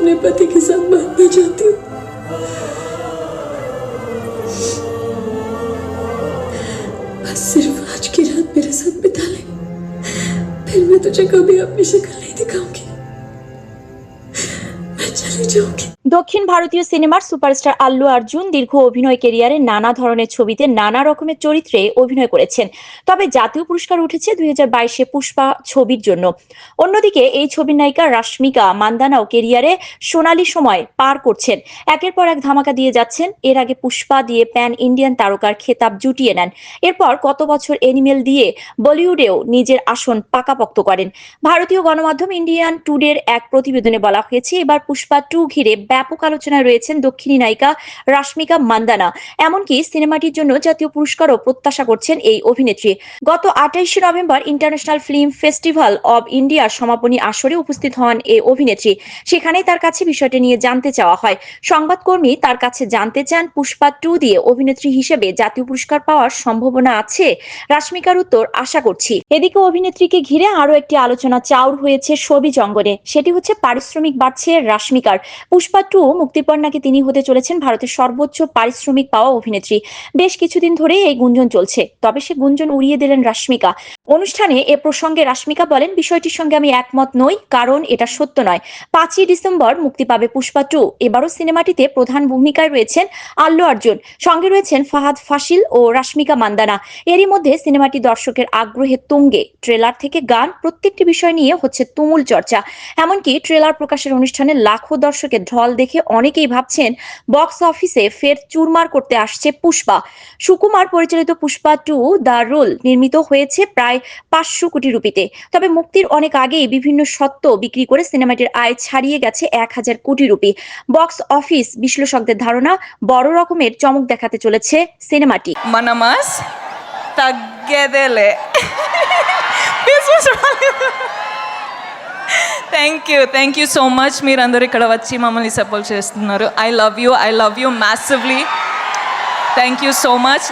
अपने पति के साथ बांटना चाहती हूँ। बस सिर्फ आज की रात मेरे साथ बिता ले, फिर मैं तुझे कभी अपनी शक्ल नहीं दिखाऊंगी, मैं चली जाऊंगी। দক্ষিণ ভারতীয় সিনেমার সুপারস্টার আল্লু অর্জুন দীর্ঘ অভিনয় ক্যারিয়ারে নানা ধরনের ছবিতে নানা রকমের চরিত্রে অভিনয় করেছেন। তবে জাতীয় পুরস্কার উঠেছে 2022-এ পুষ্পা ছবির জন্য। অন্যদিকে এই ছবির নায়িকা রাশ্মিকা মান্দানাও ক্যারিয়ারে সোনালী সময় পার করছেন, একের পর এক ধামাকা দিয়ে যাচ্ছেন। এর আগে পুষ্পা দিয়ে প্যান ইন্ডিয়ান তারকার খেতাব জুটিয়ে নেন, এরপর গত বছর এনিমেল দিয়ে বলিউডেও নিজের আসন পাকাপোক্ত করেন। ভারতীয় গণমাধ্যম ইন্ডিয়ান টুডের এক প্রতিবেদনে বলা হয়েছে, এবার পুষ্পা 2 ঘিরে ব্যাপক আলোচনায় রয়েছেন দক্ষিণী নায়িকা রাশ্মিকা মান্দানা। এমনকি সিনেমাটির জন্য জাতীয় পুরস্কারও প্রত্যাশা করছেন এই অভিনেত্রী। গত 28শে November international film festival of ইন্ডিয়ার সমাপনী আসরে উপস্থিত হন এই অভিনেত্রী। সেখানেই তার কাছে বিষয়টি নিয়ে জানতে চাওয়া হয়। সংবাদকর্মী তার কাছে জানতে চান, পুষ্পা 2 দিয়ে অভিনেত্রী হিসেবে জাতীয় পুরস্কার পাওয়ার সম্ভাবনা আছে? রাশ্মিকার উত্তর, আশা করছি। এদিকে অভিনেত্রীকে ঘিরে আরো একটি আলোচনা চাউর হয়েছে শোবিজ অঙ্গনে, সেটি হচ্ছে পারিশ্রমিক বাড়ছে রাশ্মিকার। পুষ্পা 2 মুক্তির পর নাকি তিনি হতে চলেছেন ভারতের সর্বোচ্চ পারিশ্রমিক পাওয়া অভিনেত্রী। বেশ কিছুদিন ধরে এই গুঞ্জন চলছে, তবে সে গুঞ্জন উড়িয়ে দিলেন রাশ্মিকা। অনুষ্ঠানে এ প্রসঙ্গে রাশ্মিকা বলেন, বিষয়টির সঙ্গে আমি একমত নই, কারণ এটা সত্য নয়। 5ই ডিসেম্বর মুক্তি পাবে পুষ্পা 2। এবারও সিনেমাটিতে প্রধান ভূমিকায় রয়েছেন আল্লু অর্জুন, সঙ্গে রয়েছেন ফাহাদ ফাসিল ও রাশ্মিকা মান্দানা। এরই মধ্যে সিনেমাটি দর্শকের আগ্রহে তুঙ্গে। ট্রেলার থেকে গান, প্রত্যেকটি বিষয় নিয়ে হচ্ছে তুমুল চর্চা। এমনকি ট্রেলার প্রকাশের অনুষ্ঠানে লাখো দর্শকের ঢল দেখে অনেকেই ভাবছেন বক্স অফিসে ফের চুরমার করতে আসছে পুষ্পা। সুকুমার পরিচালিত পুষ্পা 2 দ্য রোল নির্মিত হয়েছে প্রায় 500 কোটি রুপিতে। তবে মুক্তির অনেক আগেই বিভিন্ন সত্ত্ব বিক্রি করে সিনেমাটির আয় ছাড়িয়ে গেছে 1000 কোটি রুপি। বক্স অফিস বিশ্লেষকদের ধারণা, বড় রকমের চমক দেখাতে চলেছে সিনেমাটি। మనమస్ తగ్గేదేలే. Thank you so much. మీరందరూ ఇక్కడ వచ్చి మమ్మల్ని సపోర్ట్ చేస్తున్నారు. I love you massively. Thank you so much.